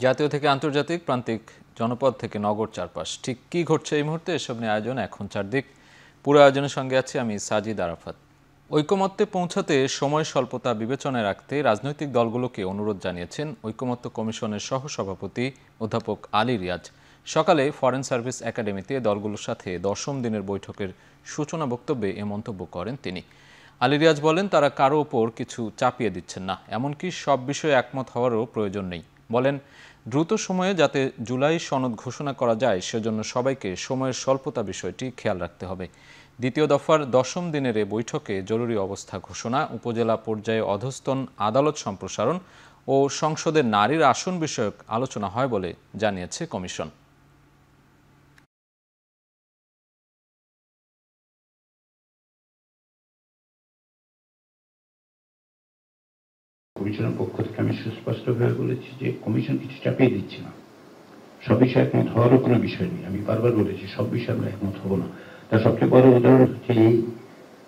জাতীয় থেকে আন্তর্জাতিক, প্রান্তিক জনপদ থেকে নগর চারপাশ, ঠিক কি ঘটছে এই মুহূর্তে এসব নিয়ে আয়োজন এখন চারদিক। পুরো আয়োজনের সঙ্গে আছি আমি সাজিদ আরাফাত। ঐকমত্যে পৌঁছাতে সময় স্বল্পতা বিবেচনায় রাখতে রাজনৈতিক দলগুলোকে অনুরোধ জানিয়েছেন ঐকমত্য কমিশনের সহসভাপতি অধ্যাপক আলী রিয়াজ। সকালে ফরেন সার্ভিস একাডেমিতে দলগুলোর সাথে 10ম দিনের বৈঠকের সূচনা বক্তব্যে এ মন্তব্য করেন তিনি। আলী রিয়াজ বলেন, তারা কারো ওপর কিছু চাপিয়ে দিচ্ছেন না, এমনকি সব বিষয়ে একমত হওয়ারও প্রয়োজন নেই। বলেন, দ্রুত সময়ে যাতে জুলাই সনদ ঘোষণা করা যায় সেজন্য সবাইকে সময়ের স্বল্পতা বিষয়টি খেয়াল রাখতে হবে। দ্বিতীয় দফার 10ম দিনের এ বৈঠকে জরুরি অবস্থা ঘোষণা, উপজেলা পর্যায়ে অধস্তন আদালত সম্প্রসারণ ও সংসদে নারীর আসন বিষয়ক আলোচনা হয় বলে জানিয়েছে কমিশন। কমিশনের পক্ষ থেকে আমি সুস্পষ্টভাবে বলেছি যে কমিশন কিছু চাপিয়ে দিচ্ছে না, সব বিষয়ে একমত হওয়ারও কোনো বিষয় নেই। আমি বারবার বলেছি সব বিষয়ে আমরা একমত হব না। তার সবচেয়ে বড় উদাহরণ হচ্ছে এই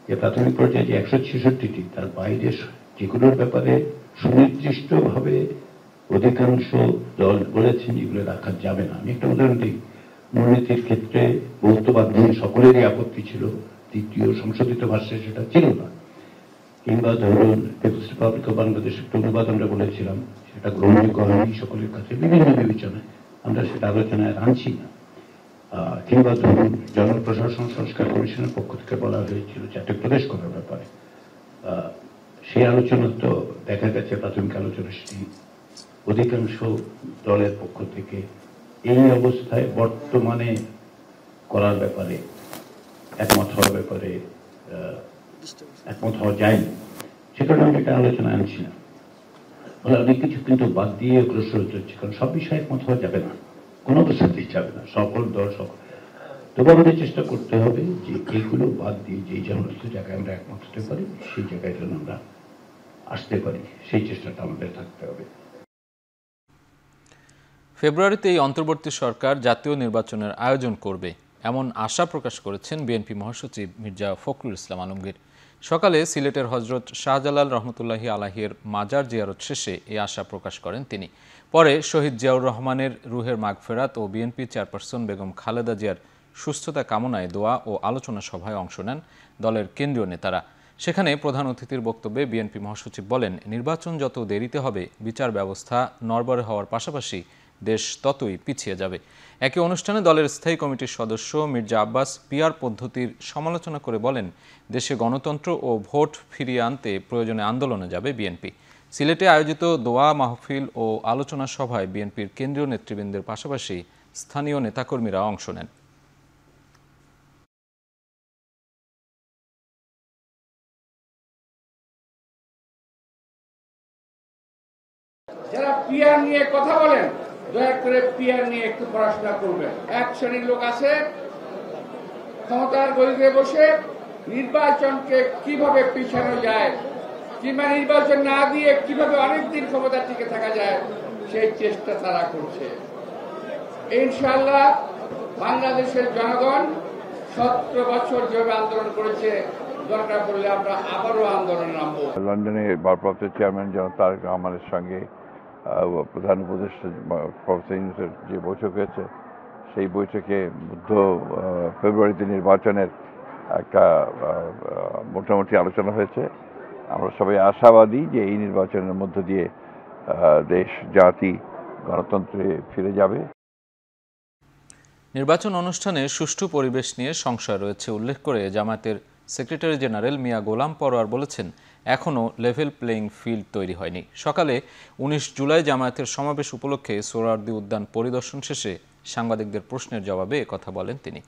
যে প্রাথমিক পর্যায়ে যে 166টি, তার বাইরে যেগুলোর ব্যাপারে সুনির্দিষ্টভাবে অধিকাংশ দল বলেছেন এগুলো রাখা যাবে না। আমি একটা উদাহরণ দিই, মূলনীতির ক্ষেত্রে বহুত্ববাদ নিয়ে সকলেরই আপত্তি ছিল, দ্বিতীয় সংশোধিত ভাষ্যে সেটা ছিল না। কিংবা ধরুন পিপলস রিপাবলিক অফ বাংলাদেশ একটা অনুবাদ আমরা বলেছিলাম, সেটা গ্রহণযোগ্য হয়নি সকলের কাছে, বিভিন্ন বিবেচনায় আমরা সেটা আলোচনায় আনছি না। কিংবা ধরুন জনপ্রশাসন সংস্কার কমিশনের পক্ষ থেকে বলা হয়েছিল 4টে প্রদেশ করার ব্যাপারে, সেই আলোচনা তো দেখা গেছে প্রাথমিক আলোচনা সেটি অধিকাংশ দলের পক্ষ থেকে এই অবস্থায় বর্তমানে করার ব্যাপারে একমত হওয়ার ব্যাপারে একমত হওয়া যায়নি। সে কারণে আমি এটা আলোচনা আনছি না। অনেক কিছু কিন্তু বাদ দিয়ে অগ্রসর হচ্ছে, কারণ সব বিষয়ে একমত হওয়া যাবে না, কোনো অবস্থাতেই যাবে না, সকল দল সকল। তবু আমাদের চেষ্টা করতে হবে যে এইগুলো বাদ দিয়ে যে সমস্ত জায়গায় আমরা একমত হতে পারি সেই জায়গায় যেন আমরা আসতে পারি, সেই চেষ্টাটা আমাদের থাকতে হবে। ফেব্রুয়ারিতে এই অন্তর্বর্তী সরকার জাতীয় নির্বাচনের আয়োজন করবে এমন আশা প্রকাশ করেছেন বিএনপি মহাসচিব মির্জা ফখরুল ইসলাম আলমগীর। সকালে সিলেটের হজরত শাহজালাল রহমতুল্লাহি আলাহির মাজার জিয়ারত শেষে এই আশা প্রকাশ করেন তিনি। পরে শহীদ জিয়াউর রহমানের রুহের মাগফেরাত ও বিএনপি চেয়ারপারসন বেগম খালেদা জিয়ার সুস্থতা কামনায় দোয়া ও আলোচনা সভায় অংশ নেন দলের কেন্দ্রীয় নেতারা। সেখানে প্রধান অতিথির বক্তব্যে বিএনপি মহাসচিব বলেন, নির্বাচন যত দেরিতে হবে বিচার ব্যবস্থা নড়বড়ে হওয়ার পাশাপাশি দেশ ততই পিছিয়ে যাবে। একই অনুষ্ঠানে দলের স্থায়ী কমিটির সদস্য মির্জা আব্বাস পিআর পদ্ধতির সমালোচনা করে বলেন, দেশে গণতন্ত্র ও ভোট ফিরিয়ে আনতে প্রয়োজনে আন্দোলনে যাবে বিএনপি। সিলেটে আয়োজিত দোয়া মাহফিল ও আলোচনা সভায় বিএনপির কেন্দ্রীয় নেতৃবৃন্দের পাশাপাশি স্থানীয় নেতাকর্মীরা অংশ নেন। যারা পিআর নিয়ে কথা বলেন, দয়া করে পিআর নিয়ে একটু পড়াশোনা করবেন। এক শ্রেণীর লোক আছে ক্ষমতার গদিতে বসে নির্বাচনকে কিভাবে পিছানো যায় কিংবা নির্বাচন না দিয়ে কিভাবে অনেকদিন ক্ষমতা টিকে থাকা যায় সেই চেষ্টা তারা করছে। ইনশাআল্লাহ বাংলাদেশের জনগণ 17 বছর যেভাবে আন্দোলন করেছে, দরকার পড়লে আমরা আবারও আন্দোলনে নামবো। লন্ডনে ভারপ্রাপ্ত চেয়ারম্যান জনাব তারেক রহমানের সঙ্গে প্রধান উপদেষ্টা প্রফেসর ইউনূসের যে বৈঠক হয়েছে, সেই বৈঠকে মধ্য ফেব্রুয়ারিতে নির্বাচনের একটা মোটামুটি আলোচনা হয়েছে। আমরা সবাই আশাবাদী যে এই নির্বাচনের মধ্য দিয়ে দেশ জাতি গণতন্ত্রে ফিরে যাবে। নির্বাচন অনুষ্ঠানে সুষ্ঠু পরিবেশ নিয়ে সংশয় রয়েছে উল্লেখ করে জামায়াতের সেক্রেটারি জেনারেল মিয়া গোলাম পরোয়ার বলেছেন, এখনও লেভেল প্লেইং ফিল্ড তৈরি হয়নি। সকালে 19 জুলাই জামায়াতের সমাবেশ উপলক্ষে সোহরাওয়ার্দী উদ্যান পরিদর্শন শেষে সাংবাদিকদের প্রশ্নের জবাবে একথা বলেন তিনি।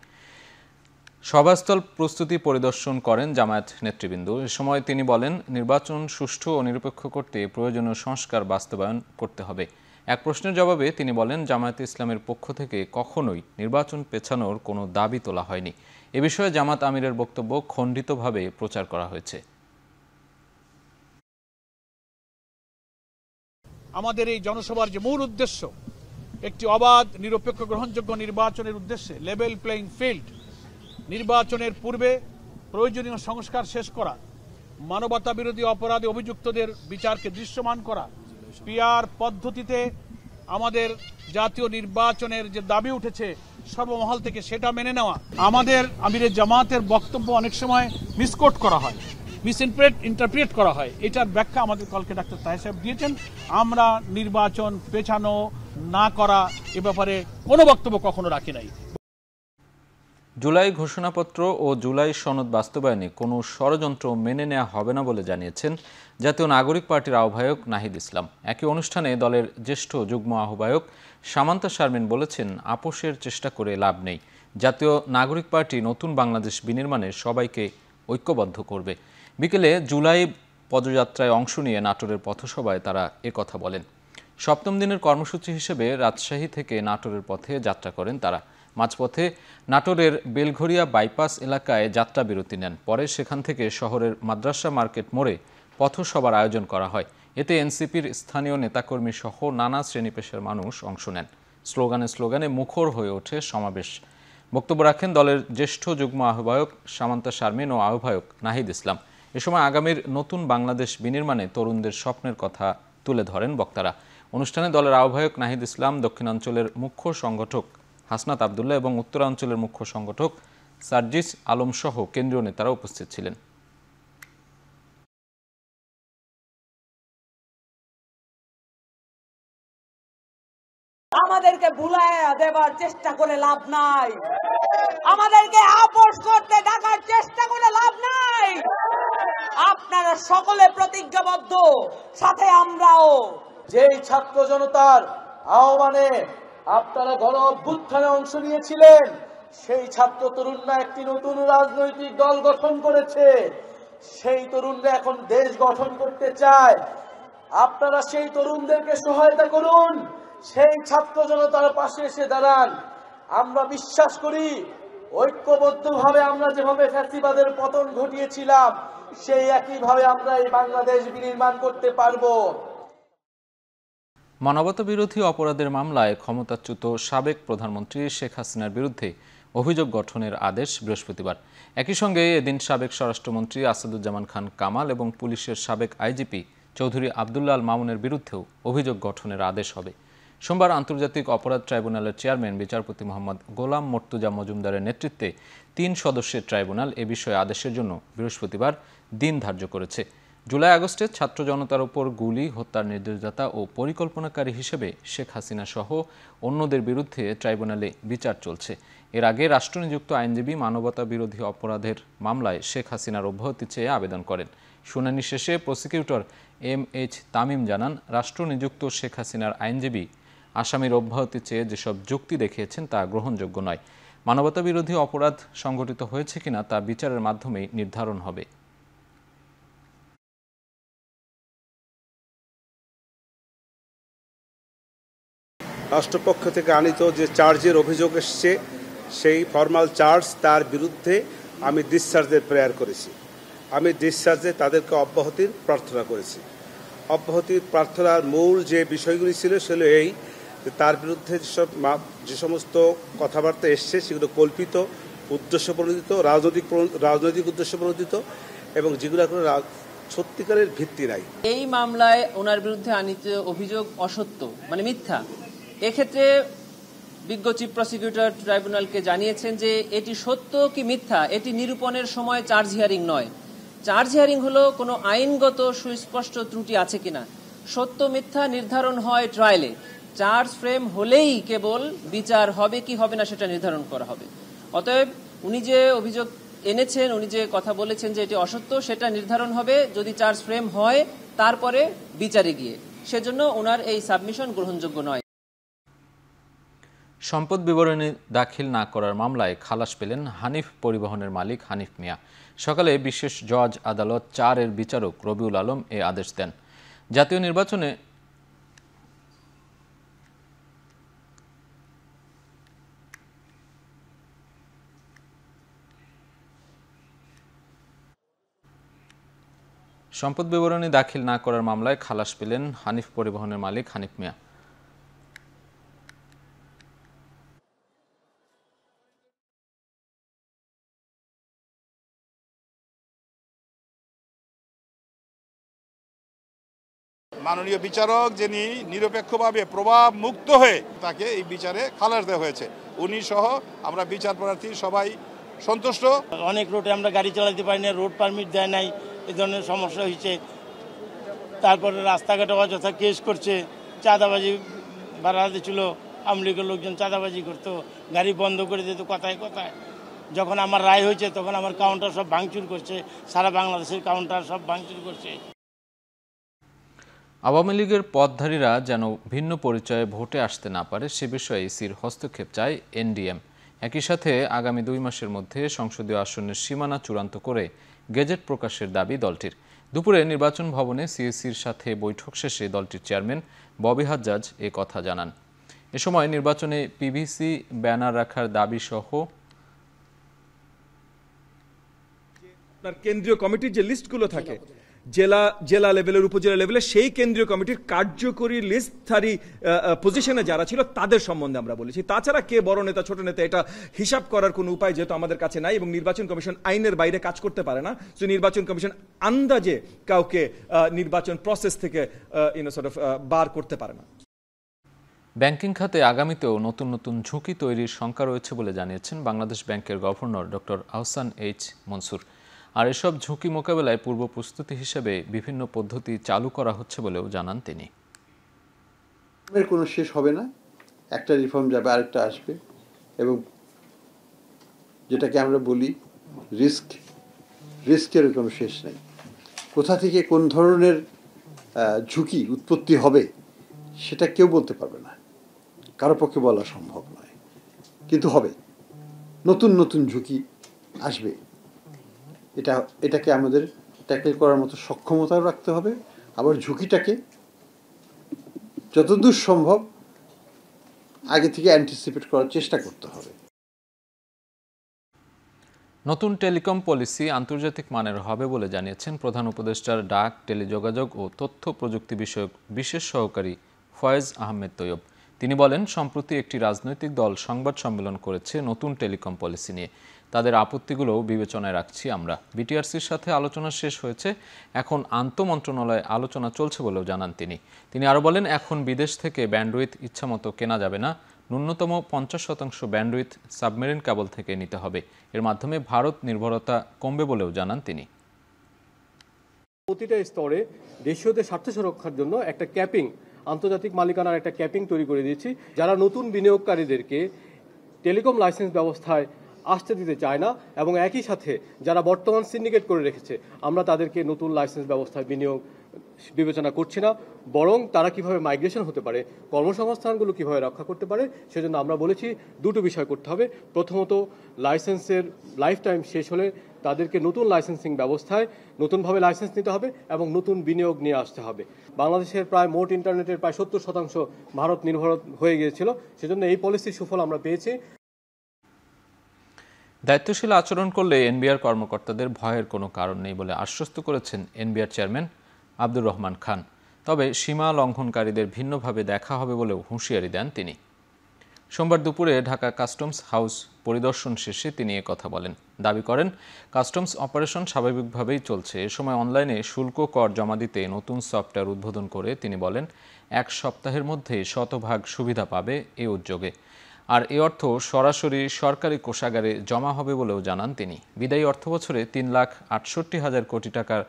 সভাস্থল প্রস্তুতি পরিদর্শন করেন জামায়াত নেতৃবৃন্দ। এ সময় তিনি বলেন, নির্বাচন সুষ্ঠু ও নিরপেক্ষ করতে প্রয়োজনীয় সংস্কার বাস্তবায়ন করতে হবে। এক প্রশ্নের জবাবে তিনি বলেন, জামায়াতে ইসলামের পক্ষ থেকে কখনোই নির্বাচন পেছানোর কোনো দাবি তোলা হয়নি। এ বিষয়ে জামাত আমিরের বক্তব্য খণ্ডিতভাবে প্রচার করা হয়েছে। আমাদের এই জনসভার যে মূল উদ্দেশ্য, একটি অবাধ নিরপেক্ষ গ্রহণযোগ্য নির্বাচনের উদ্দেশ্যে লেভেল প্লেইং ফিল্ড, নির্বাচনের পূর্বে প্রয়োজনীয় সংস্কার শেষ করা, মানবতা বিরোধী অপরাধে অভিযুক্তদের বিচারকে দৃশ্যমান করা, পিআর পদ্ধতিতে আমাদের জাতীয় নির্বাচনের যে দাবি উঠেছে সর্বমহল থেকে সেটা মেনে নেওয়া। আমাদের আমিরের জামাতের বক্তব্য অনেক সময় মিসকোট করা হয়, ইন্টারপ্রিট করা হয়, এটার ব্যাখ্যা আমাদের কলকে ডাক্তার তাহের সাহেব দিয়েছেন। আমরা নির্বাচন পেছানো না করা এ ব্যাপারে কোনো বক্তব্য কখনো রাখি নাই। জুলাই ঘোষণাপত্র ও জুলাই সনদ বাস্তবায়নে কোনো ষড়যন্ত্র মেনে নেওয়া হবে না বলে জানিয়েছেন জাতীয় নাগরিক পার্টির আহ্বায়ক নাহিদ ইসলাম। একই অনুষ্ঠানে দলের জ্যেষ্ঠ যুগ্ম আহ্বায়ক সামান্তা শারমিন বলেছেন, আপোষের চেষ্টা করে লাভ নেই। জাতীয় নাগরিক পার্টি নতুন বাংলাদেশ বিনির্মাণে সবাইকে ঐক্যবদ্ধ করবে। বিকেলে জুলাই পদযাত্রায় অংশ নিয়ে নাটোরের পথসভায় তারা একথা বলেন। সপ্তম দিনের কর্মসূচি হিসেবে রাজশাহী থেকে নাটোরের পথে যাত্রা করেন তারা। মাঝপথে নাটোরের বেলঘরিয়া বাইপাস এলাকায় যাত্রা বিরতি নেন। পরে সেখান থেকে শহরের মাদ্রাসা মার্কেট মোড়ে পথসভার আয়োজন করা হয়। এতে এনসিপির স্থানীয় নেতাকর্মী সহ নানা শ্রেণী পেশার মানুষ অংশ নেন। স্লোগানে মুখর হয়ে ওঠে সমাবেশ। বক্তব্য রাখেন দলের জ্যেষ্ঠ যুগ্ম আহ্বায়ক সামান্তা শারমিন ও আহ্বায়ক নাহিদ ইসলাম। এ সময় আগামীর নতুন বাংলাদেশ বিনির্মাণে তরুণদের স্বপ্নের কথা তুলে ধরেন বক্তারা। অনুষ্ঠানে দলের আহ্বায়ক নাহিদ ইসলাম, দক্ষিণাঞ্চলের মুখ্য সংগঠক হাসনাত আবদুল্লাহ এবং উত্তরাঞ্চলের মুখ্য সংগঠক সার্জিস আলম সহ কেন্দ্রীয় নেতারা উপস্থিত ছিলেন। আমাদেরকে ভুলাইয়া দেবার চেষ্টা করে লাভ নাই, আমাদেরকে আপোষ করতে ডাকার চেষ্টা করে লাভ নাই। আপনারা সকলে প্রতিজ্ঞাবদ্ধ, সাথে আমরাও। যেই ছাত্র জনতার আহ্বানে আপনারা গণ অভ্যুত্থানে অংশ নিয়েছিলেন, সেই ছাত্র তরুণরা একটি নতুন রাজনৈতিক দল গঠন করেছে। সেই তরুণরা এখন দেশ গঠন করতে চায়। আপনারা সেই তরুণদেরকে সহায়তা করুন, সেই ছাত্র জনতার পাশে এসে দাঁড়ান। আমরা বিশ্বাস করি ঐক্যবদ্ধভাবে আমরা যেভাবে ফ্যাসিবাদের পতন ঘটিয়েছিলাম, সেই একইভাবে আমরা এই বাংলাদেশ বিনির্মাণ করতে পারবো। মানবতাবিরোধী অপরাধের মামলায় ক্ষমতাচ্যুত সাবেক প্রধানমন্ত্রী শেখ হাসিনার বিরুদ্ধে অভিযোগ গঠনের আদেশ বৃহস্পতিবার। একই সঙ্গে এদিন সাবেক স্বরাষ্ট্রমন্ত্রী আসাদুজ্জামান খান কামাল এবং পুলিশের সাবেক আইজিপি চৌধুরী আবদুল্লাহ আল মামুনের বিরুদ্ধেও অভিযোগ গঠনের আদেশ হবে। সোমবার আন্তর্জাতিক অপরাধ ট্রাইব্যুনালের চেয়ারম্যান বিচারপতি মোহাম্মদ গোলাম মর্তুজা মজুমদারের নেতৃত্বে ৩ সদস্যের ট্রাইব্যুনাল এ বিষয়ে আদেশের জন্য বৃহস্পতিবার দিন ধার্য করেছে। জুলাই আগস্টে ছাত্র জনতার উপর গুলি, হত্যার নির্দেশদাতা ও পরিকল্পনাকারী হিসেবে শেখ হাসিনা সহ অন্যদের বিরুদ্ধে ট্রাইব্যুনালে বিচার চলছে। এর আগে রাষ্ট্রনিযুক্ত আইনজীবী মানবতা বিরোধী অপরাধের মামলায় শেখ হাসিনার অব্যাহতি চেয়ে আবেদন করেন। শুনানি শেষে প্রসিকিউটর MH তামিম জানান, রাষ্ট্রনিযুক্ত শেখ হাসিনার আইনজীবী আসামির অব্যাহতি চেয়ে যেসব যুক্তি দেখিয়েছেন তা গ্রহণযোগ্য নয়। মানবতা বিরোধী অপরাধ সংঘটিত হয়েছে কিনা তা বিচারের মাধ্যমেই নির্ধারণ হবে। রাষ্ট্রপক্ষ থেকে আনিত যে চার্জের অভিযোগ এসছে, সেই ফর্মাল চার্জ, তার বিরুদ্ধে আমি ডিসচার্জের প্রেয়ার করেছি। আমি ডিসচার্জে তাদেরকে অব্যাহতির প্রার্থনা করেছি। অব্যাহতির প্রার্থনার মূল যে বিষয়গুলি ছিল সেগুলো এই যে তার বিরুদ্ধে যে সমস্ত কথাবার্তা এসছে সেগুলো কল্পিত, উদ্দেশ্য প্রণোদিত, রাজনৈতিক উদ্দেশ্য প্রণোদিত এবং যেগুলো কোনো সত্যিকারের ভিত্তি নাই। এই মামলায় ওনার বিরুদ্ধে আনিত অভিযোগ অসত্য, মানে মিথ্যা। এক্ষেত্রে বিজ্ঞ চিফ প্রসিকিউটর ট্রাইব্যুনালকে জানিয়েছেন যে এটি সত্য কি মিথ্যা এটি নিরূপণের সময় চার্জ হিয়ারিং নয়। চার্জ হিয়ারিং হলো কোনো আইনগত সুস্পষ্ট ত্রুটি আছে কিনা। সত্য মিথ্যা নির্ধারণ হয় ট্রায়ালে। চার্জ ফ্রেম হলেই কেবল বিচার হবে কি হবে না সেটা নির্ধারণ করা হবে। অতএব উনি যে অভিযোগ এনেছেন, উনি যে কথা বলেছেন যে এটি অসত্য, সেটা নির্ধারণ হবে যদি চার্জ ফ্রেম হয়, তারপরে বিচারে গিয়ে। সেজন্য ওনার এই সাবমিশন গ্রহণযোগ্য নয়। সম্পদ বিবরণী দাখিল না করার মামলায় খালাস পেলেন হানিফ পরিবহনের মালিক হানিফ মিয়া। সকালে বিশেষ জজ আদালত 4-এর বিচারক রবিউল আলম এ আদেশ দেন। জাতীয় নির্বাচনে সম্পদ বিবরণী দাখিল না করার মামলায় খালাস পেলেন হানিফ পরিবহনের মালিক হানিফ মিয়া। মাননীয় বিচারক যিনি নিরপেক্ষভাবে প্রভাব মুক্ত হয়ে তাকে এই বিচারে খালাস দেওয়া হয়েছে, উনি সহ আমরা বিচার প্রার্থী সবাই সন্তুষ্ট। অনেক রোডে আমরা গাড়ি চালাতে পারি না, রোড পারমিট দেয় নাই, এই ধরনের সমস্যা হয়েছে। তারপরে রাস্তাঘাটে অযথা কেস করছে, চাঁদাবাজি বাড়া দিচ্ছিল, আওয়ামী লীগের লোকজন চাঁদাবাজি করতো, গাড়ি বন্ধ করে দিত কথায় কথায়। যখন আমার রায় হয়েছে তখন আমার কাউন্টার সব ভাঙচুর করছে, সারা বাংলাদেশের কাউন্টার সব ভাঙচুর করছে। আওয়ামী লীগের পদধারীরা যেন ভিন্ন পরিচয়ে ভোটে আসতে না পারে সে বিষয়ে ইসির হস্তক্ষেপ চায় এনডিএম। একই সাথে আগামী 2 মাসের মধ্যে সংসদীয় আসনের সীমানা চূড়ান্ত করে গেজেট প্রকাশের দাবি দলটির। দুপুরে নির্বাচন ভবনে সিএসির সাথে বৈঠক শেষে দলটির চেয়ারম্যান ববি হাজ্জাজ এ কথা জানান। এ সময় নির্বাচনে পিভিসি ব্যানার রাখার দাবি সহ কেন্দ্রীয় কমিটির যে লিস্টগুলো থাকে জেলা লেভেলের, উপজেলা লেভেলে, সেই কেন্দ্রীয় কমিটির কার্যকরী লিস্টধারী পজিশনে যারা ছিল তাদের সম্বন্ধে আমরা বলেছি। তাছাড়া কে বড় নেতা ছোট নেতা এটা হিসাব করার কোনো উপায় যেহেতু আমাদের কাছে নাই, এবং নির্বাচন কমিশন আইনের বাইরে কাজ করতে পারে না, তো নির্বাচন কমিশন আন্দাজে কাউকে নির্বাচন প্রসেস থেকে বার করতে পারে না। ব্যাংকিং খাতে আগামীতেও নতুন নতুন ঝুঁকি তৈরির শঙ্কা রয়েছে বলে জানিয়েছেন বাংলাদেশ ব্যাংকের governor doctor Ahsan H Mansur. আর এসব ঝুঁকি মোকাবেলায় পূর্ব প্রস্তুতি হিসেবে বিভিন্ন পদ্ধতি চালু করা হচ্ছে বলেও জানান তিনি। এর কোনো শেষ হবে না, একটা রিফর্ম যাবে আরেকটা আসবে, এবং যেটাকে আমরা বলি রিস্কের কোনো শেষ নেই। কোথা থেকে কোন ধরনের ঝুঁকি উৎপত্তি হবে সেটা কেউ বলতে পারবে না, কারো পক্ষে বলা সম্ভব নয়, কিন্তু হবে, নতুন নতুন ঝুঁকি আসবে। এটাকে আমাদের ট্যাকেল করার মতো সক্ষমতাও রাখতে হবে, আবার ঝুঁকিটাকে যতদূর সম্ভব আগে থেকে অ্যান্টিসিপেট করার চেষ্টা করতে হবে। নতুন টেলিকম পলিসি আন্তর্জাতিক মানের হবে বলে জানিয়েছেন প্রধান উপদেষ্টার ডাক, টেলিযোগাযোগ ও তথ্য প্রযুক্তি বিষয়ক বিশেষ সহকারী ফয়েজ আহমেদ তৈয়ব। তিনি বলেন, সম্প্রতি একটি রাজনৈতিক দল সংবাদ সম্মেলন করেছে নতুন টেলিকম পলিসি নিয়ে। তাদের আপত্তিগুলোও বিবেচনায় রাখছি আমরা। বিটিআরসির সাথে আলোচনা শেষ হয়েছে, এখন আন্তঃমন্ত্রণালয়ে আলোচনা চলছে বলেও জানান তিনি। তিনি আরও বলেন, এখন বিদেশ থেকে ব্যান্ডউইথ ইচ্ছামতো কেনা যাবে না, ন্যূনতম 50% ব্যান্ডউইথ সাবমেরিন কেবল থেকে নিতে হবে। এর মাধ্যমে ভারত নির্ভরতা কমবে বলেও জানান তিনি। প্রতিটা স্তরে দেশীয়দের স্বার্থ সুরক্ষার জন্য একটা ক্যাপিং, আন্তর্জাতিক মালিকানার একটা ক্যাপিং তৈরি করে দিয়েছি। যারা নতুন বিনিয়োগকারীদেরকে টেলিকম লাইসেন্স ব্যবস্থায় আসতে দিতে চায় না, এবং একই সাথে যারা বর্তমান সিন্ডিকেট করে রেখেছে, আমরা তাদেরকে নতুন লাইসেন্স ব্যবস্থায় বিনিয়োগ বিবেচনা করছি না, বরং তারা কিভাবে মাইগ্রেশন হতে পারে, কর্মসংস্থানগুলো কিভাবে রক্ষা করতে পারে, সেজন্য আমরা বলেছি দুটো বিষয় করতে হবে। প্রথমত, লাইসেন্সের লাইফ টাইম শেষ হলে তাদেরকে নতুন লাইসেন্সিং ব্যবস্থায় নতুনভাবে লাইসেন্স নিতে হবে এবং নতুন বিনিয়োগ নিয়ে আসতে হবে। বাংলাদেশের প্রায় মোট ইন্টারনেটের প্রায় 70% ভারত নির্ভর হয়ে গিয়েছিল, সেজন্য এই পলিসির সুফল আমরা পেয়েছি। দায়িত্বশীল আচরণ করলে এনবিআর কর্মকর্তাদের ভয়ের কোনো কারণ নেই বলে আশ্বস্ত করেছেন এনবিআর চেয়ারম্যান আব্দুর রহমান খান। তবে সীমা লঙ্ঘনকারীদের ভিন্নভাবে দেখা হবে বলেও হুঁশিয়ারি দেন তিনি। সোমবার দুপুরে ঢাকা কাস্টমস হাউস পরিদর্শন শেষে তিনি কথা বলেন। দাবি করেন, কাস্টমস অপারেশন স্বাভাবিকভাবেই চলছে। এ সময় অনলাইনে শুল্ক কর জমা দিতে নতুন সফটওয়্যার উদ্বোধন করে তিনি বলেন, 1 সপ্তাহের মধ্যে শতভাগ সুবিধা পাবে এই উদ্যোগে। আর এ অর্থ সরাসরি সরকারি কোষাগারে জমা হবে বলেও জানান তিনি। বিদায়ী অর্থবছরে 3,68,000 কোটি টাকার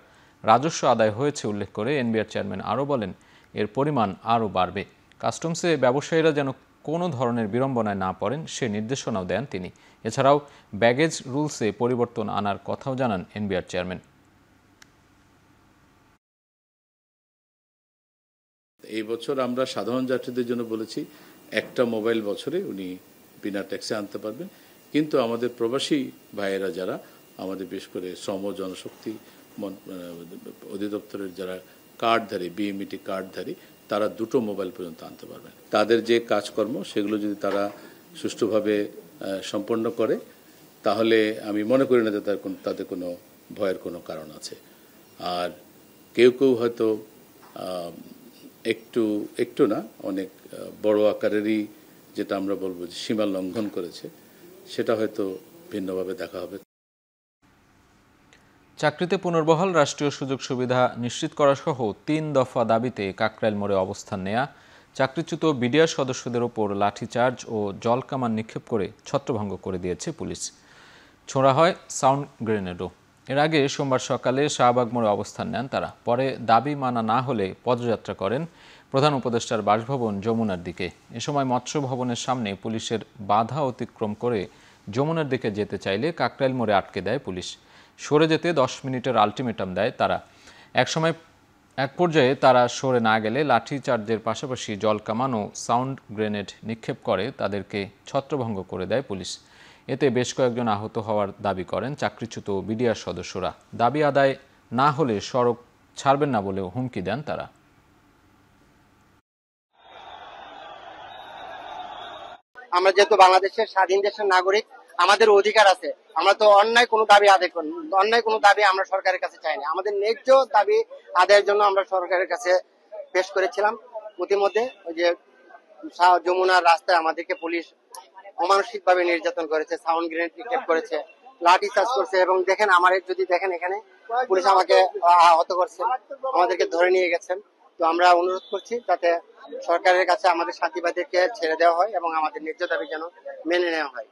রাজস্ব আদায় হয়েছে উল্লেখ করে এনবিআর চেয়ারম্যান আরও বলেন, এর পরিমাণ আরও বাড়বে। কাস্টমসে ব্যবসায়ীরা যেন কোনো ধরনের বিড়ম্বনায় না পড়েন সে নির্দেশনাও দেন তিনি। এছাড়াও ব্যাগেজ রুলসে পরিবর্তন আনার কথাও জানান এনবিআর চেয়ারম্যান। এই বছর আমরা সাধারণ যাত্রীদের জন্য বলেছি একটা মোবাইল বছরে উনি বিনা ট্যাক্সে আনতে পারবেন, কিন্তু আমাদের প্রবাসী ভাইয়েরা যারা আমাদের বিশেষ করে শ্রম জনশক্তি অধিদপ্তরের যারা কার্ডধারী, বিএমইটি কার্ডধারী, তারা 2টো মোবাইল পর্যন্ত আনতে পারবেন। তাদের যে কাজকর্ম সেগুলো যদি তারা সুষ্ঠুভাবে সম্পন্ন করে, তাহলে আমি মনে করি না যে তাদের কোনো ভয়ের কোনো কারণ আছে। আর কেউ কেউ হয়তো একটু না, অনেক বড় আকারেরই যেটা আমরা বলবো যে সীমা লঙ্ঘন করেছে, সেটা হয়তো ভিন্নভাবে দেখা হবে। চাকরিতে পুনর্বহাল, রাষ্ট্রীয় সুযোগ সুবিধা নিশ্চিত করা সহ ৩ দফা দাবিতে কাকরাইল মোড়ে অবস্থান নেয়া চাকরিচ্যুত বিডিআর সদস্যদের ওপর লাঠিচার্জ ও জলকামান নিক্ষেপ করে ছত্রভঙ্গ করে দিয়েছে পুলিশ। ছোড়া হয় সাউন্ড গ্রেনেডও। এর আগে সোমবার সকালে শাহবাগ মোড়ে অবস্থান নেন তারা। পরে দাবি মানা না হলে পদযাত্রা করেন প্রধান উপদেষ্টার বাসভবন যমুনার দিকে। এ সময় মৎস্য ভবনের সামনে পুলিশের বাধা অতিক্রম করে যমুনার দিকে যেতে চাইলে কাকরাইল মোড়ে আটকে দেয় পুলিশ। সরে যেতে 10 মিনিটের আলটিমেটাম দেয় তারা। এক পর্যায়ে তারা সরে না গেলে লাঠিচার্জের পাশাপাশি জলকামান ও সাউন্ড গ্রেনেড নিক্ষেপ করে তাদেরকে ছত্রভঙ্গ করে দেয় পুলিশ। এতে বেশ কয়েকজন আহত হওয়ার দাবি করেন চাকরিচ্যুত বিডিআর সদস্যরা। দাবি আদায় না হলে সড়ক ছাড়বেন না বলেও হুমকি দেন তারা। আমরা যেহেতু বাংলাদেশের স্বাধীন দেশের নাগরিক, আমাদের অধিকার আছে। আমরা তো অন্যায় কোনো দাবি আদায় করি, অন্যায় কোনো দাবি আমরা সরকারের কাছে চাই না। আমাদের ন্যায্য দাবি আদায়ের জন্য আমরা সরকারের কাছে পেশ করেছিলাম। প্রতিমধ্যে ওই যে যমুনার রাস্তায় আমাদেরকে পুলিশ অমানসিক ভাবে নির্যাতন করেছে, সাউন্ড গ্রেনেড নিক্ষেপ করেছে, লাঠি চার্জ করছে এবং দেখেন যদি দেখেন এখানে পুলিশ আমাকে আহত করছে, আমাদেরকে ধরে নিয়ে গেছেন। তো আমরা অনুরোধ করছি যাতে সরকারের কাছে আমাদের সাথীবাদীকে ছেড়ে দেওয়া হয় এবং আমাদের ন্যায্য দাবি যেন মেনে নেওয়া হয়।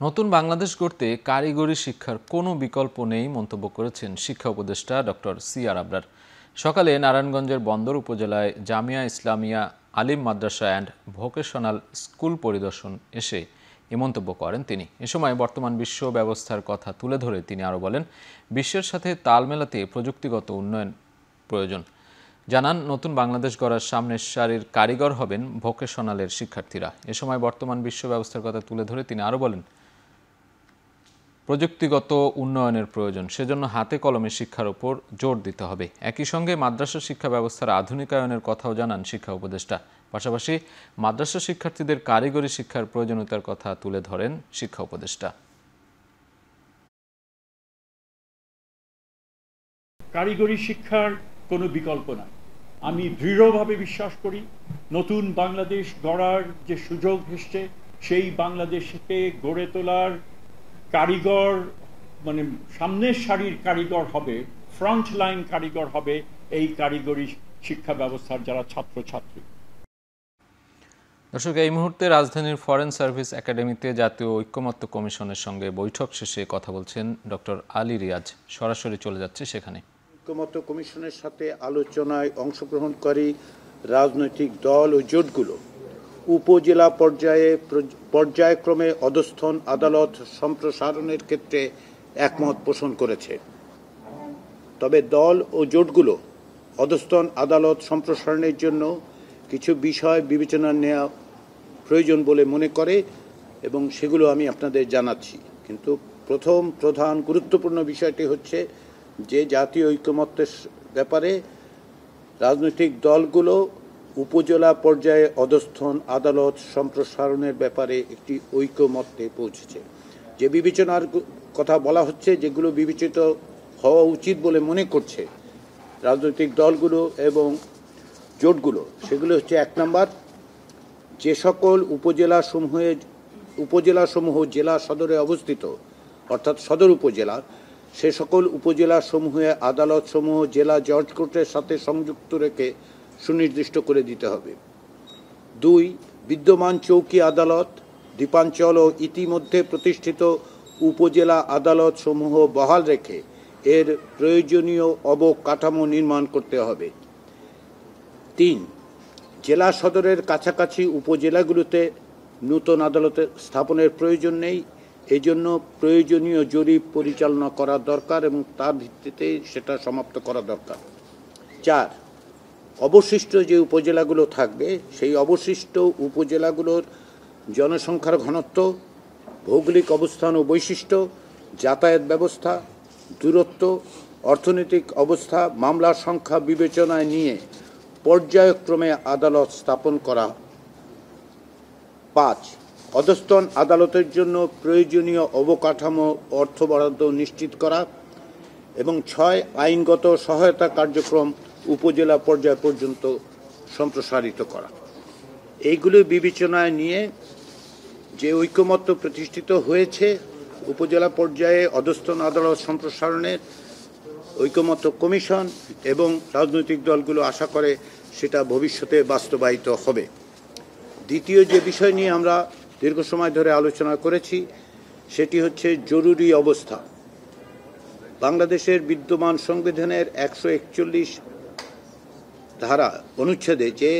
নতুন বাংলাদেশ গড়তে কারিগরি শিক্ষার কোনো বিকল্প নেই মন্তব্য করেছেন শিক্ষা উপদেষ্টা ডক্টর সিআর আবরার। সকালে নারায়ণগঞ্জের বন্দর উপজেলায় জামিয়া ইসলামিয়া আলিম মাদ্রাসা অ্যান্ড ভোকেশনাল স্কুল পরিদর্শন এসে এ মন্তব্য করেন তিনি। এ সময় বর্তমান বিশ্ব ব্যবস্থার কথা তুলে ধরে তিনি আরও বলেন, বিশ্বের সাথে তাল মেলাতে প্রযুক্তিগত উন্নয়ন প্রয়োজন। জানান, নতুন বাংলাদেশ গড়ার সামনের সারির কারিগর হবেন ভোকেশনালের শিক্ষার্থীরা। এ সময় বর্তমান বিশ্ব ব্যবস্থার কথা তুলে ধরে তিনি আরও বলেন, প্রযুক্তিগত উন্নয়নের প্রয়োজন, সেজন্য হাতে কলমে শিক্ষার উপর জোর দিতে হবে। একই সঙ্গে মাদ্রাসা শিক্ষা ব্যবস্থার আধুনিকায়নের কথাও জানান শিক্ষা উপদেষ্টা। পাশাপাশি মাদ্রাসা শিক্ষার্থীদের কারিগরি শিক্ষার প্রয়োজনীয়তার কথা তুলে ধরেন শিক্ষা উপদেষ্টা। কারিগরি শিক্ষার কোনো বিকল্প নাই। আমি দৃঢ়ভাবে বিশ্বাস করি নতুন বাংলাদেশ গড়ার যে সুযোগ এসছে, সেই বাংলাদেশকে গড়ে তোলার কারিগর মানে সামনের সারির কারিগর হবে, ফ্রন্ট লাইন কারিগর হবে এই কারিগরি শিক্ষা ব্যবস্থার যারা ছাত্রছাত্রী। দর্শক, এই মুহূর্তে রাজধানীর ফরেন সার্ভিস একাডেমিতে জাতীয় ঐক্যমত্য কমিশনের সঙ্গে বৈঠক শেষে কথা বলছেন ডক্টর আলী রিয়াজ। সরাসরি চলে যাচ্ছে সেখানে। ঐক্যমত্য কমিশনের সাথে আলোচনায় অংশগ্রহণকারী রাজনৈতিক দল ও জোটগুলো উপজেলা পর্যায়ক্রমে অধস্থন আদালত সম্প্রসারণের ক্ষেত্রে একমত পোষণ করেছে। তবে দল ও জোটগুলো অধস্থন আদালত সম্প্রসারণের জন্য কিছু বিষয় বিবেচনা নেওয়া প্রয়োজন বলে মনে করে এবং সেগুলো আমি আপনাদের জানাচ্ছি। কিন্তু প্রধান গুরুত্বপূর্ণ বিষয়টি হচ্ছে যে জাতীয় ঐক্যমত্যের ব্যাপারে রাজনৈতিক দলগুলো উপজেলা পর্যায়ে অধস্থন আদালত সম্প্রসারণের ব্যাপারে একটি ঐক্যমত্যে পৌঁছেছে। যে বিবেচনার কথা বলা হচ্ছে, যেগুলো বিবেচিত হওয়া উচিত বলে মনে করছে রাজনৈতিক দলগুলো এবং জোটগুলো, সেগুলো হচ্ছে 1 নম্বর, যে সকল উপজেলাসমূহ জেলা সদরে অবস্থিত অর্থাৎ সদর উপজেলা, সে সকল উপজেলা সমূহে আদালতসমূহ জেলা জজ কোর্টের সাথে সংযুক্ত রেখে সুনির্দিষ্ট করে দিতে হবে। 2, বিদ্যমান চৌকি আদালত, দ্বীপাঞ্চল ও ইতিমধ্যে প্রতিষ্ঠিত উপজেলা আদালত সমূহ বহাল রেখে এর প্রয়োজনীয় অবকাঠামো নির্মাণ করতে হবে। 3, জেলা সদরের কাছাকাছি উপজেলাগুলোতে নতুন আদালত স্থাপনের প্রয়োজন নেই, এজন্য প্রয়োজনীয় জরিপ পরিচালনা করা দরকার এবং তার ভিত্তিতে সেটা সমাপ্ত করা দরকার। 4, অবশিষ্ট যে উপজেলাগুলো থাকবে সেই অবশিষ্ট উপজেলাগুলোর জনসংখ্যার ঘনত্ব, ভৌগোলিক অবস্থান ও বৈশিষ্ট্য, যাতায়াত ব্যবস্থা, দূরত্ব, অর্থনৈতিক অবস্থা, মামলার সংখ্যা বিবেচনায় নিয়ে পর্যায়ক্রমে আদালত স্থাপন করা। 5, অধস্থন আদালতের জন্য প্রয়োজনীয় অবকাঠামো অর্থ বরাদ্দ নিশ্চিত করা এবং 6, আইনগত সহায়তা কার্যক্রম উপজেলা পর্যায় পর্যন্ত সম্প্রসারিত করা। এইগুলো বিবেচনায় নিয়ে যে ঐক্যমত্য প্রতিষ্ঠিত হয়েছে উপজেলা পর্যায়ে অধস্থন আদালত সম্প্রসারণের, ঐকমত্য কমিশন এবং রাজনৈতিক দলগুলো আশা করে সেটা ভবিষ্যতে বাস্তবায়িত হবে। দ্বিতীয় যে বিষয় নিয়ে আমরা দীর্ঘ সময় ধরে আলোচনা করেছি সেটি হচ্ছে জরুরি অবস্থা। বাংলাদেশের বিদ্যমান সংবিধানের 141 ধারা অনুচ্ছেদে যে